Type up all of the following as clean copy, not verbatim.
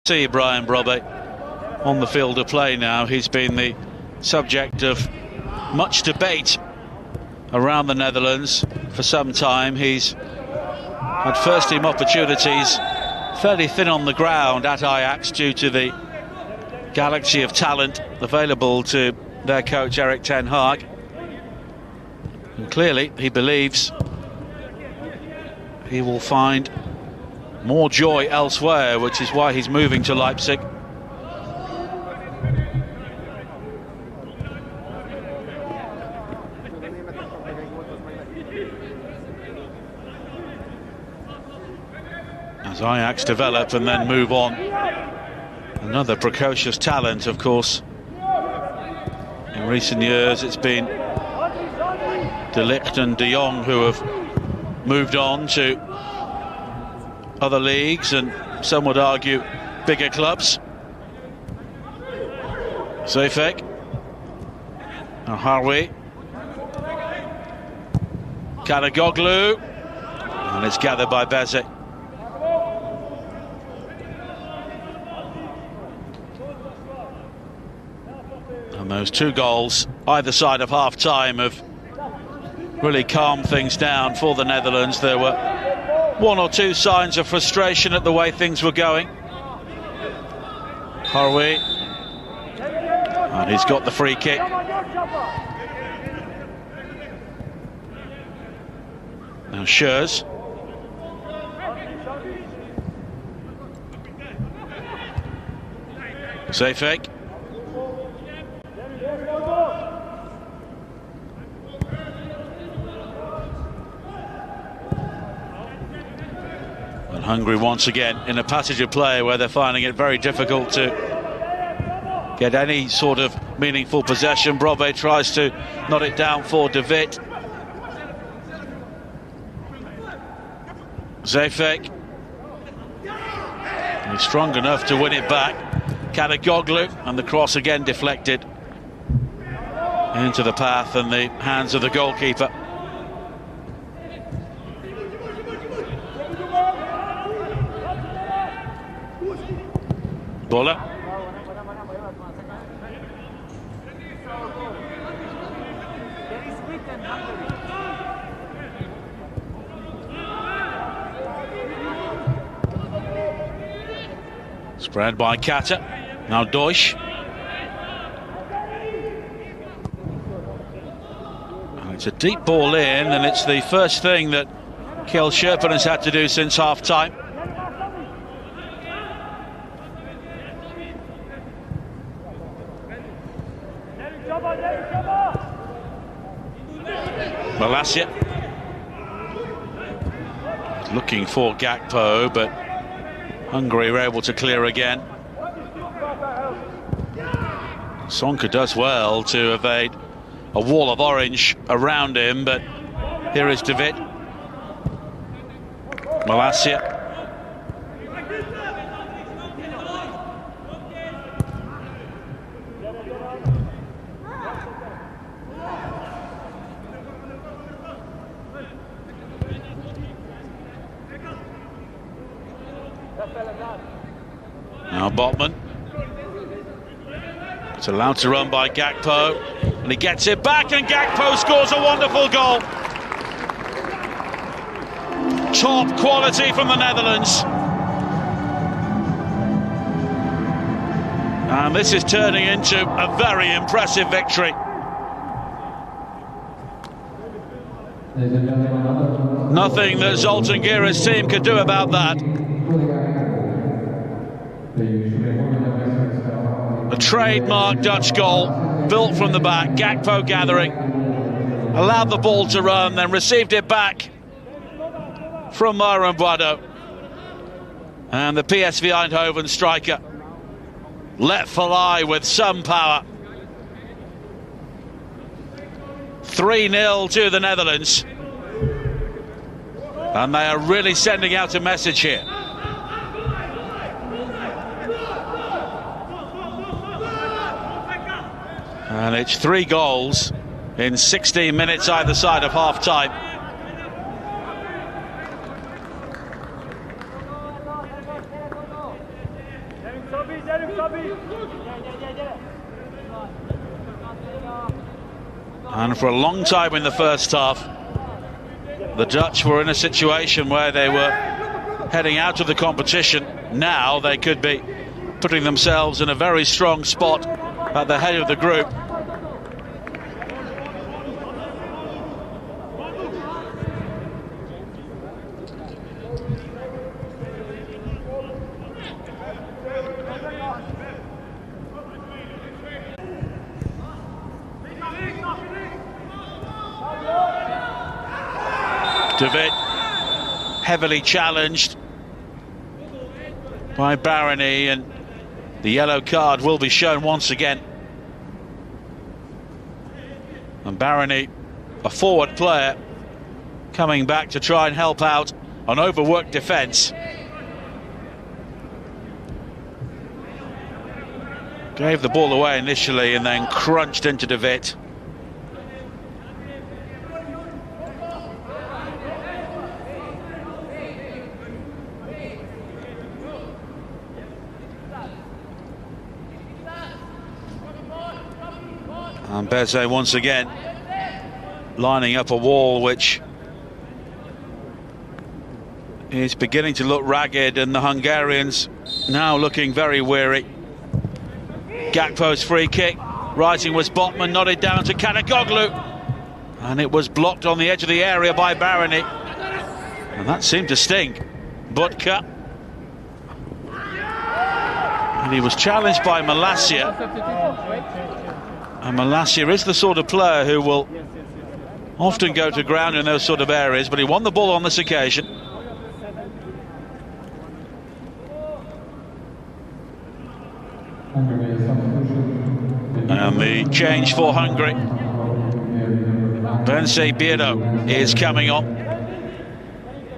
See Brian Brobby on the field of play now. He's been the subject of much debate around the Netherlands for some time. He's had first team opportunities fairly thin on the ground at Ajax due to the galaxy of talent available to their coach Erik ten Hag, and clearly he believes he will find more joy elsewhere, which is why he's moving to Leipzig. As Ajax develop and then move on. Another precocious talent, of course. In recent years it's been De Ligt and De Jong who have moved on to other leagues and some would argue bigger clubs. Zefek, Hungary, Kanagoglu, and it's gathered by Beze. And those two goals either side of half-time have really calmed things down for the Netherlands. There were one or two signs of frustration at the way things were going. Harwe, and he's got the free kick. Now Schurz. Zefek. And Hungary once again in a passage of play where they're finding it very difficult to get any sort of meaningful possession. Brobbey tries to knot it down for De Wit. Zefek. He's strong enough to win it back. Kanagoglu, and the cross again deflected into the path and the hands of the goalkeeper. Bola. Spread by Kata. Now Deutsch. And it's a deep ball in, and it's the first thing that Kjell Scherpen has had to do since half-time. Malacia looking for Gakpo, but Hungary were able to clear again. Sonka does well to evade a wall of orange around him, but here is De Wit. Malacia. Now Botman. It's allowed to run by Gakpo, and he gets it back, and Gakpo scores a wonderful goal. Top quality from the Netherlands. And this is turning into a very impressive victory. Nothing that Zoltan Gera's team could do about that. A trademark Dutch goal, built from the back. Gakpo gathering, allowed the ball to run, then received it back from Myron Boado. And the PSV Eindhoven striker let fly with some power. 3-0 to the Netherlands. And they are really sending out a message here. And it's 3 goals in 16 minutes either side of half-time. And for a long time in the first half, the Dutch were in a situation where they were heading out of the competition. Now they could be putting themselves in a very strong spot at the head of the group. De Wit heavily challenged by Barony, and the yellow card will be shown once again. And Barony, a forward player, coming back to try and help out an overworked defence. Gave the ball away initially and then crunched into De Wit. And Beze once again lining up a wall which is beginning to look ragged, and the Hungarians now looking very weary. Gakpo's free kick, rising was Botman, nodded down to Kanagoglu, and it was blocked on the edge of the area by Barony, and that seemed to sting. Butka, and he was challenged by Malacia. And Malacia is the sort of player who will often go to ground in those sort of areas, but he won the ball on this occasion. And the change for Hungary. Bence Bierdo is coming on.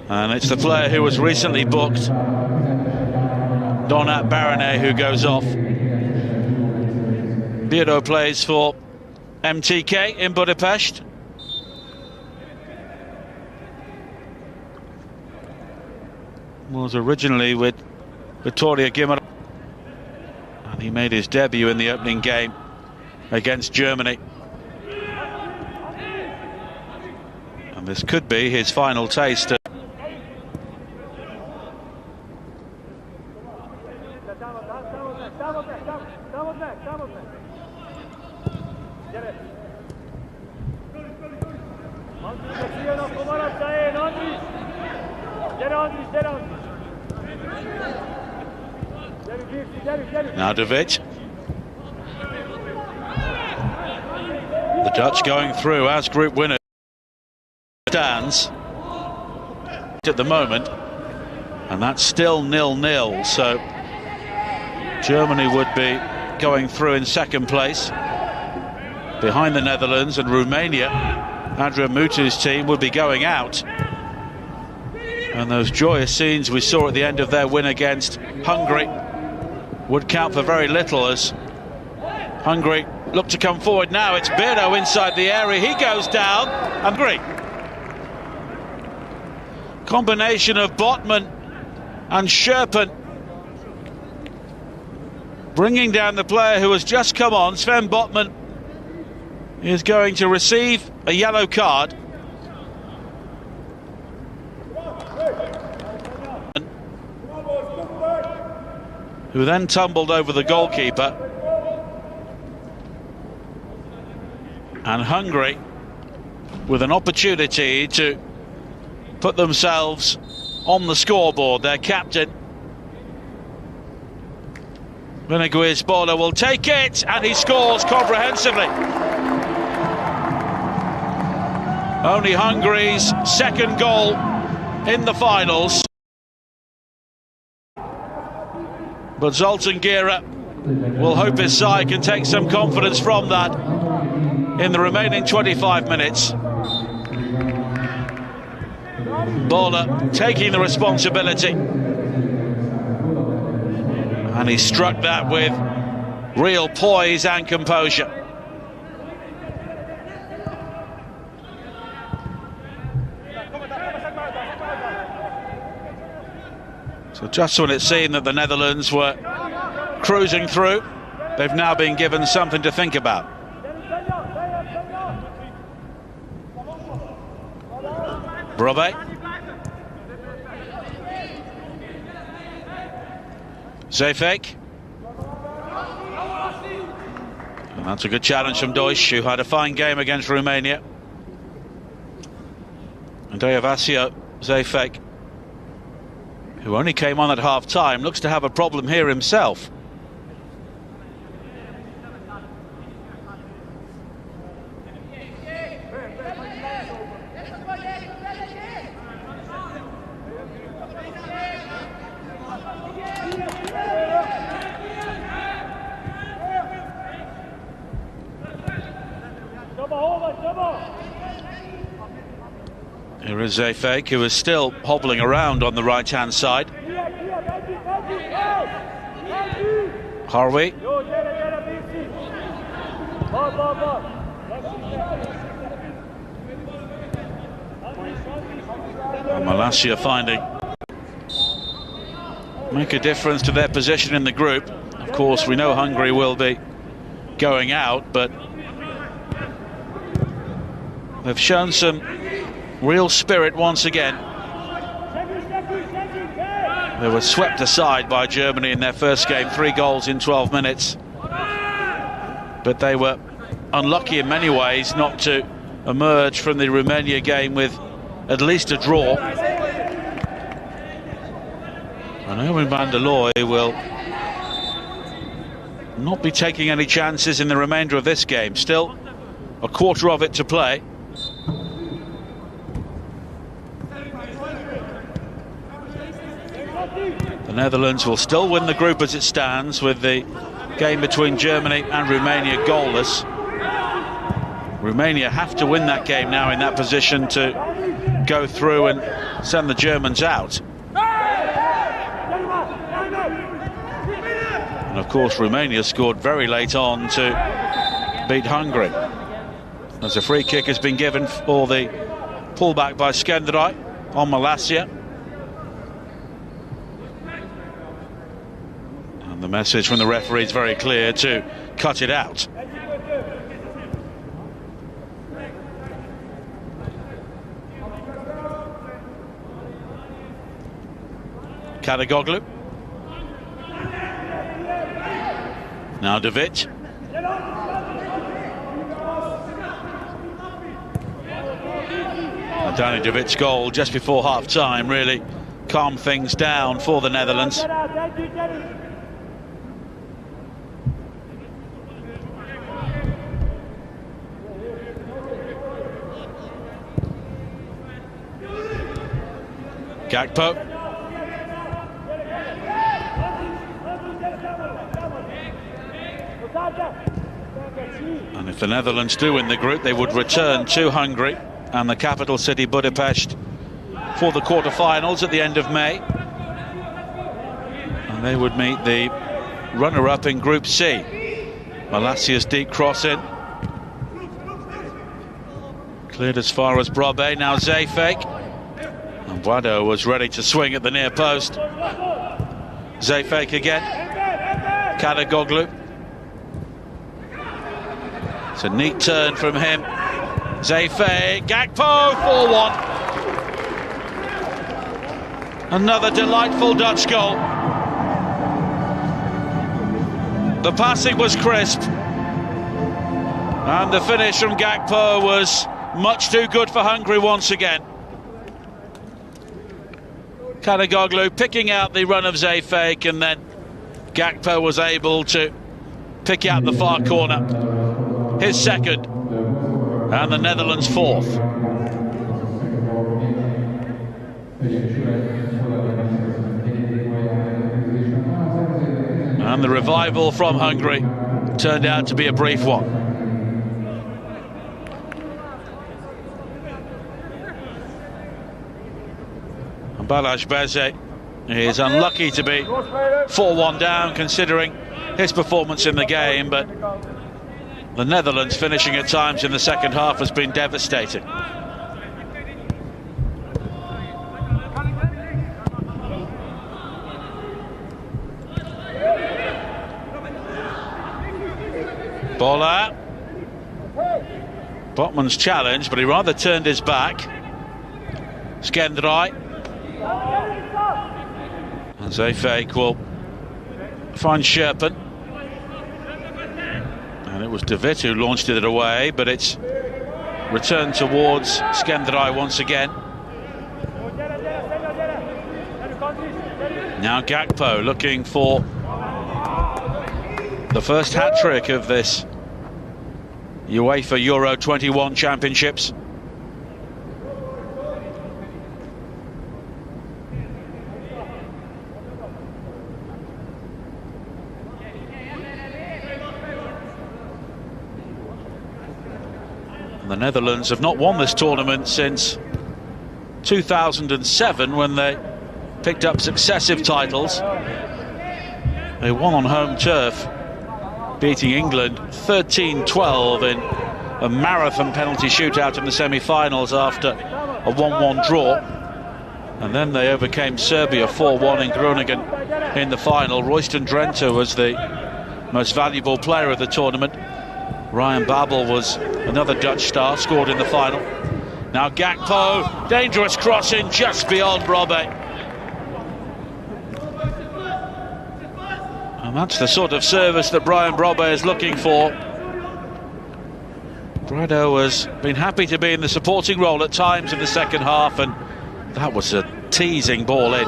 And it's the player who was recently booked, Donat Barone, who goes off. Bierdo plays for MTK in Budapest. Was originally with Vittoria Guimaraes, and he made his debut in the opening game against Germany. And this could be his final taste. Now De Wit. The Dutch going through as group winners. Stands at the moment, and that's still 0-0, so Germany would be going through in second place behind the Netherlands, and Romania, Adrian Mutu's team, would be going out. And those joyous scenes we saw at the end of their win against Hungary would count for very little, as Hungary look to come forward now. It's Bierdo inside the area, he goes down. Hungary, combination of Botman and Sherpen bringing down the player who has just come on. Sven Botman is going to receive a yellow card. Who then tumbled over the goalkeeper. And Hungary with an opportunity to put themselves on the scoreboard. Their captain, Vinigues Bola, will take it, and he scores comprehensively. Only Hungary's second goal in the finals. But Zoltan Gera will hope his side can take some confidence from that in the remaining 25 minutes. Bola taking the responsibility, and he struck that with real poise and composure. So just when it seemed that the Netherlands were cruising through. They've now been given something to think about. Brobe. Zefek. And that's a good challenge from Deutsch, who had a fine game against Romania. And Deavasio Zefek, who only came on at half-time, looks to have a problem here himself. Here is Zefek, who is still hobbling around on the right-hand side. Harvey. And Malacia finding make a difference to their position in the group. Of course, we know Hungary will be going out, but they've shown some real spirit once again. They were swept aside by Germany in their first game, 3 goals in 12 minutes. But they were unlucky in many ways not to emerge from the Romania game with at least a draw. And Erwin van der Looy will not be taking any chances in the remainder of this game. Still a quarter of it to play. The Netherlands will still win the group as it stands, with the game between Germany and Romania goalless. Romania have to win that game now in that position to go through and send the Germans out. And of course Romania scored very late on to beat Hungary. As a free kick has been given for the pullback by Skenderai on Malacia. The message from the referee is very clear to cut it out. Kadagoglu. Now David. Danny David's goal just before half-time really calmed things down for the Netherlands. Gakpo. And if the Netherlands do win the group, they would return to Hungary and the capital city Budapest for the quarter-finals at the end of May. And they would meet the runner-up in Group C. Malacia's deep cross in. Cleared as far as Brobe, now Zefek. And Boado was ready to swing at the near post. Zefek again. Kadagoglu. It's a neat turn from him. Zefek, Gakpo, 4-1. Another delightful Dutch goal. The passing was crisp. And the finish from Gakpo was much too good for Hungary once again. Kadagoglu picking out the run of Zefek, and then Gakpo was able to pick out the far corner. His second, and the Netherlands' fourth. And the revival from Hungary turned out to be a brief one. And Balázs Beze is unlucky to be 4-1 down considering his performance in the game, but the Netherlands finishing at times in the second half has been devastating. Ball out. Botman's challenge, but he rather turned his back. Skendrai. And Zayfake will find Sherpen. And it was De Witt who launched it away, but it's returned towards Skendrai once again. Now Gakpo looking for the first hat-trick of this UEFA Euro 21 Championships. The Netherlands have not won this tournament since 2007, when they picked up successive titles. They won on home turf, beating England 13-12 in a marathon penalty shootout in the semi-finals after a 1-1 draw. And then they overcame Serbia 4-1 in Groningen in the final. Royston Drenthe was the most valuable player of the tournament. Ryan Babel was another Dutch star, scored in the final. Now Gakpo, dangerous crossing just beyond Robbe. And that's the sort of service that Brian Robbe is looking for. Bredo has been happy to be in the supporting role at times in the second half, and that was a teasing ball in.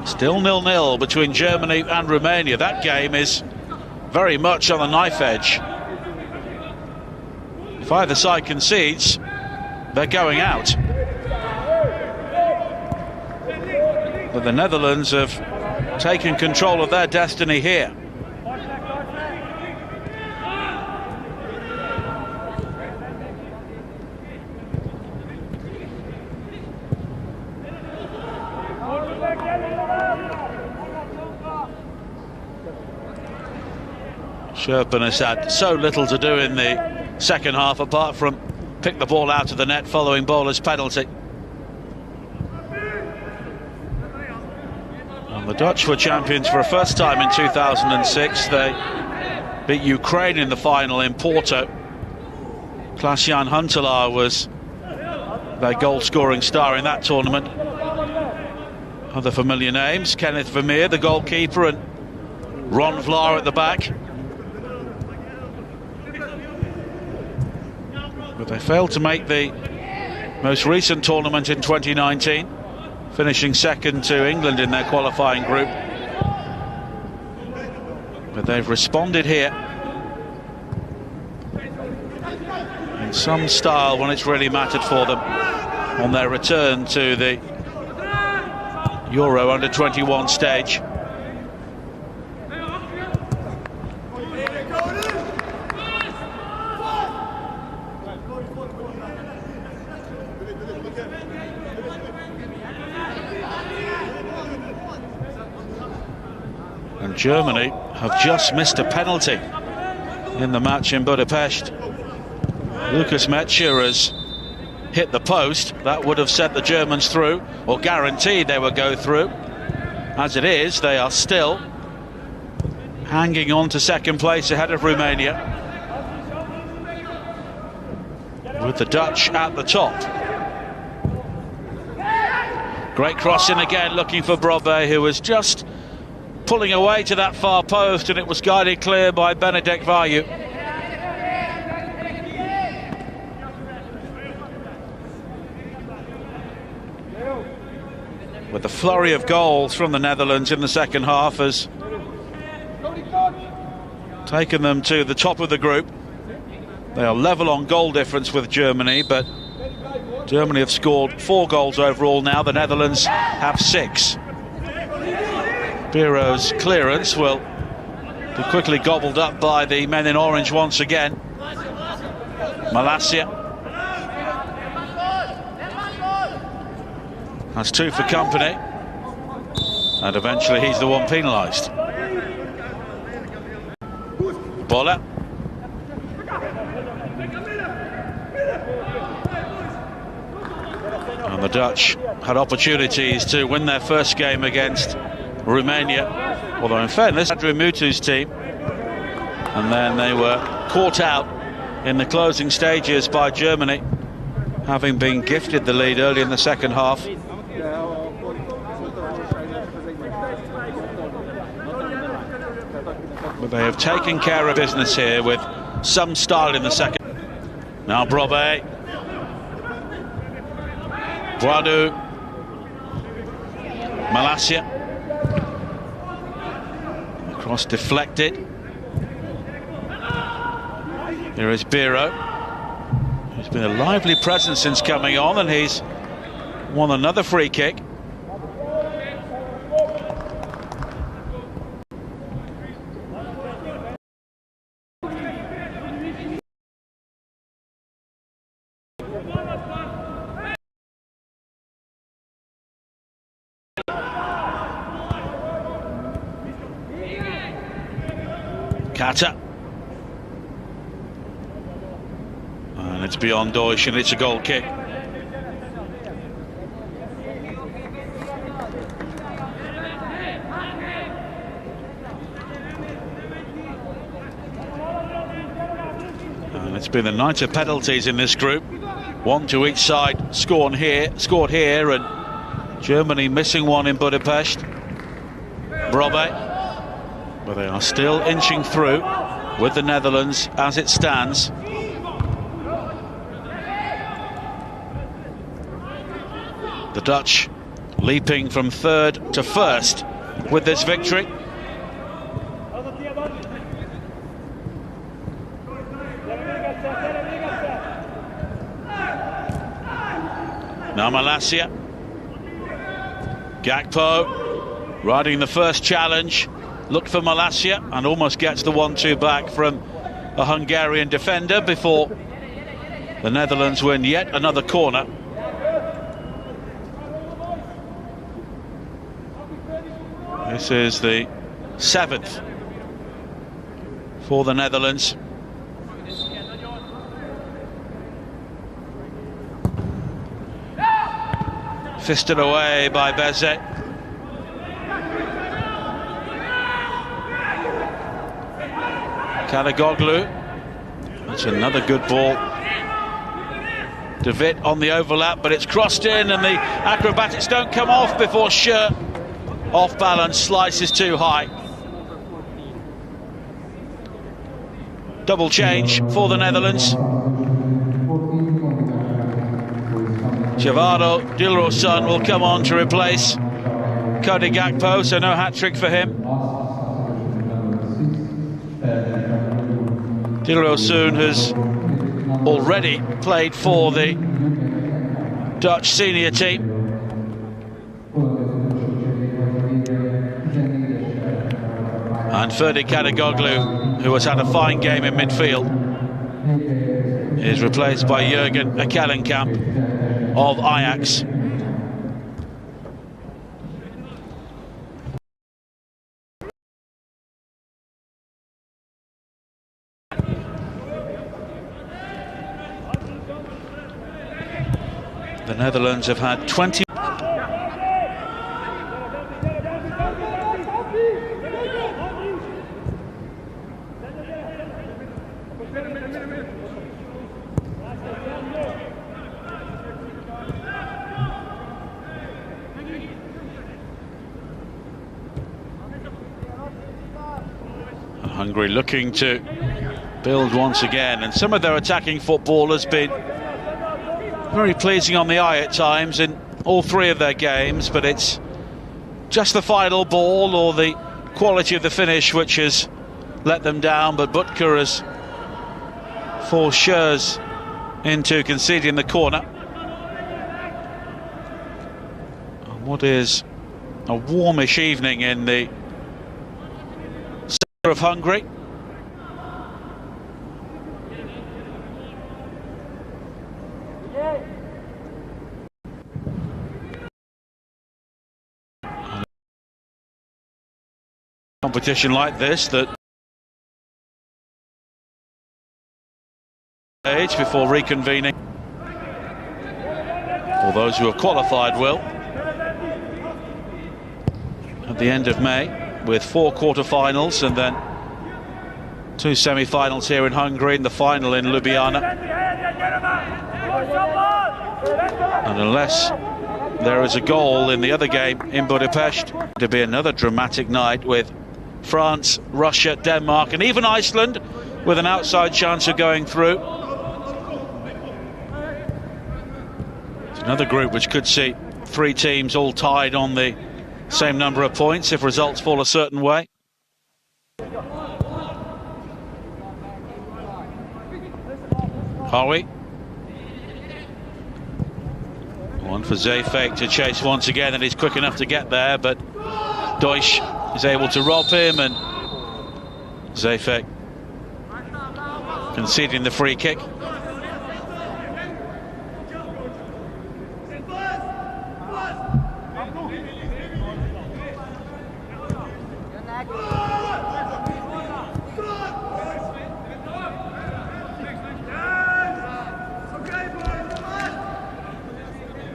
Still 0-0 between Germany and Romania. That game is very much on the knife edge. If either side concedes, they're going out. But the Netherlands have taken control of their destiny here. Sherpen has had so little to do in the second half, apart from pick the ball out of the net following Bola's penalty. And the Dutch were champions for a first time in 2006. They beat Ukraine in the final in Porto. Klaas-Jan Huntelaar was their goal-scoring star in that tournament. Other familiar names: Kenneth Vermeer, the goalkeeper, and Ron Vlaar at the back. But they failed to make the most recent tournament in 2019, finishing second to England in their qualifying group. But they've responded here in some style when it's really mattered for them on their return to the Euro Under-21 stage. And Germany have just missed a penalty in the match in Budapest. Lucas Metzger has hit the post. That would have sent the Germans through, or guaranteed they would go through. As it is, they are still hanging on to second place ahead of Romania, with the Dutch at the top. Great crossing again, looking for Brobbey, who was just pulling away to that far post, and it was guided clear by Benedek Vayu. With the flurry of goals from the Netherlands in the second half has taken them to the top of the group. They are level on goal difference with Germany, but Germany have scored 4 goals overall now. The Netherlands have 6. Biro's clearance will be quickly gobbled up by the men in orange once again. Malacia has 2 for company, and eventually he's the one penalised. Bola. And the Dutch had opportunities to win their first game against Romania. Although in fairness, Andrew Mutu's team, and then they were caught out in the closing stages by Germany, having been gifted the lead early in the second half. But they have taken care of business here with some style in the second. Now Brobe, Boadu, Malacia, the cross deflected. Here is Biro, who's been a lively presence since coming on, and he's won another free kick. Kata. And it's beyond Deutsch, and it's a goal kick. And it's been a night of penalties in this group. One to each side scored here, and Germany missing one in Budapest. Brobe. But they are still inching through with the Netherlands as it stands. The Dutch leaping from third to first with this victory. Now Malacia. Gakpo riding the first challenge. Looked for Malacia and almost gets the 1-2 back from a Hungarian defender before the Netherlands win yet another corner. This is the 7th for the Netherlands. Fisted away by Bezek. Kanagoglu. That's another good ball. De Witt on the overlap, but it's crossed in, and the acrobatics don't come off before Schur, off balance, slices too high. Double change for the Netherlands. Chavado Dilrosun will come on to replace Cody Gakpo, so no hat-trick for him. Dilrosun has already played for the Dutch senior team. And Ferdi Kanagoglu, who has had a fine game in midfield, is replaced by Jurgen Ekkelenkamp of Ajax. The Netherlands have had 20. Hungary looking to build once again, and some of their attacking football has been very pleasing on the eye at times in all three of their games, but it's just the final ball or the quality of the finish which has let them down. But Butker has forced Schurz into conceding the corner. What is a warmish evening in the centre of Hungary. Competition like this that age before reconvening, for those who have qualified will. at the end of May, with 4 quarter-finals and then 2 semi-finals here in Hungary and the final in Ljubljana. And unless there is a goal in the other game in Budapest, to be another dramatic night with France, Russia, Denmark and even Iceland with an outside chance of going through. It's another group which could see 3 teams all tied on the same number of points if results fall a certain way. Howie. One for Zayfek to chase once again, and he's quick enough to get there, but Deutsch is able to rob him, and Zayfek conceding the free kick.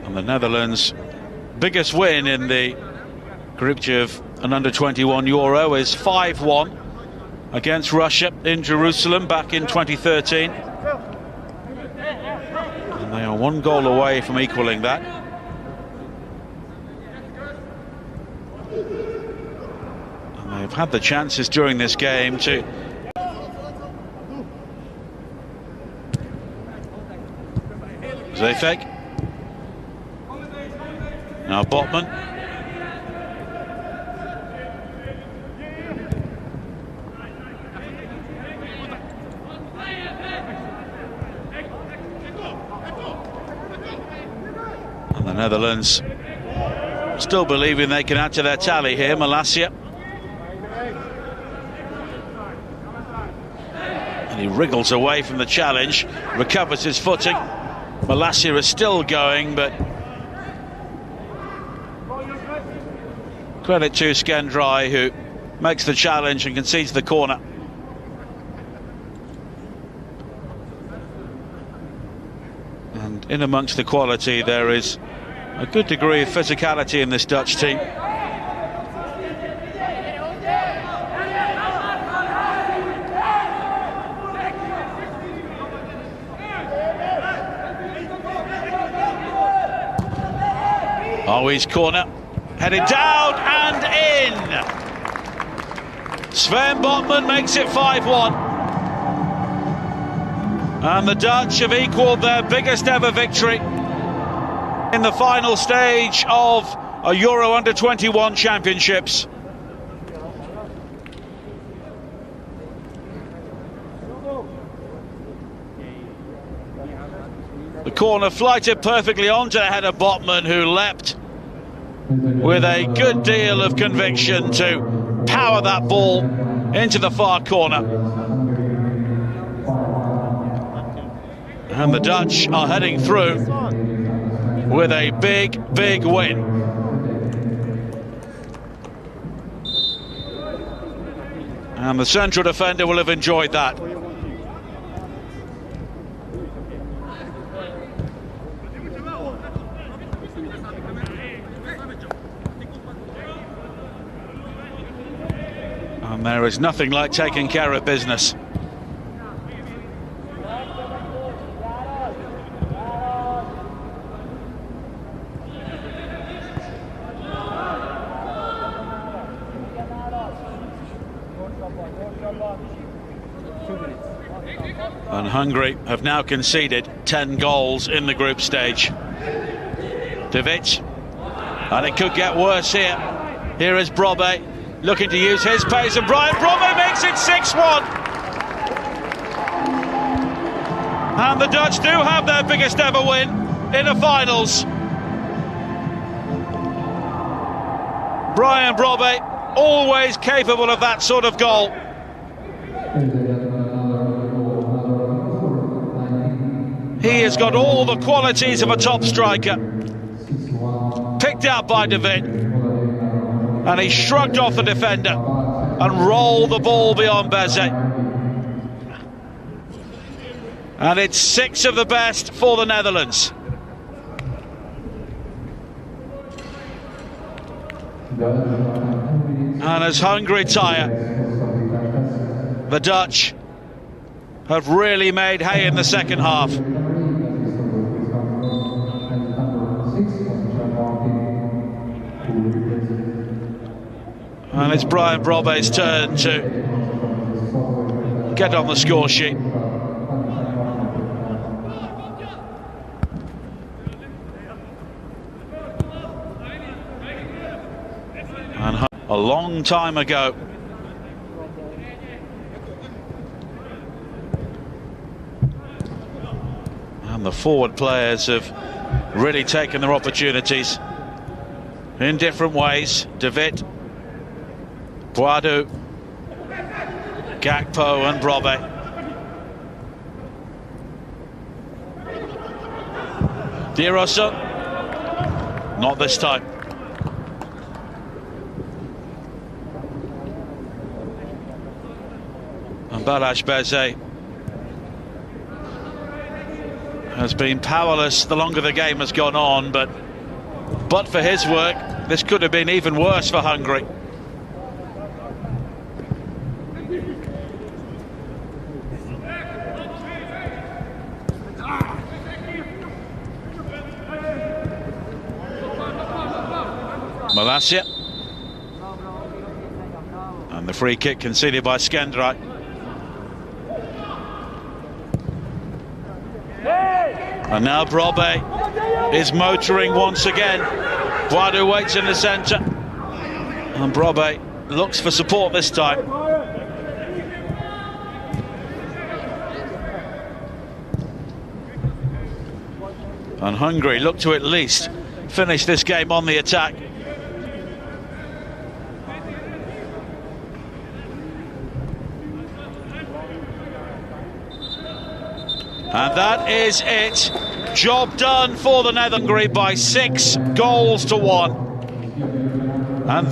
And the Netherlands' biggest win in the Group G of an under-21 Euro is 5-1 against Russia in Jerusalem back in 2013. And they are 1 goal away from equaling that. And they've had the chances during this game to Zayfek. Now Botman. And the Netherlands still believing they can add to their tally here. Malacia. And he wriggles away from the challenge, recovers his footing. Malacia is still going, but credit to Skendrai, who makes the challenge and concedes the corner. And in amongst the quality, there is a good degree of physicality in this Dutch team. Howie's corner, headed down and in. Sven Botman makes it 5-1. And the Dutch have equalled their biggest ever victory in the final stage of a Euro Under-21 Championships. The corner flighted perfectly onto the head of Botman, who leapt with a good deal of conviction to power that ball into the far corner. And the Dutch are heading through with a big, big win. And the central defender will have enjoyed that. And there is nothing like taking care of business. And Hungary have now conceded 10 goals in the group stage. De Wit, and it could get worse here. Here is Brobbey, looking to use his pace, and Brian Brobbey makes it 6-1. And the Dutch do have their biggest ever win in the finals. Brian Brobbey, always capable of that sort of goal. He has got all the qualities of a top striker. Picked out by De Wit, and he shrugged off the defender and rolled the ball beyond Beze. And it's 6 of the best for the Netherlands. Dutch And as Hungary tire, the Dutch have really made hay in the second half. And it's Brian Brobbey's turn to get on the score sheet. And a long time ago. And the forward players have really taken their opportunities in different ways. De Wit, Boadu, Gakpo and Brobbey. Di Rosso, not this time. And Balázs Bézé has been powerless the longer the game has gone on, but for his work, this could have been even worse for Hungary. Malacia. And the free kick conceded by Skendrai. And now Brobbey is motoring once again. Boadu waits in the centre. And Brobbey looks for support this time. And Hungary look to at least finish this game on the attack. And that is it. Job done for the Netherlands by 6 goals to 1. And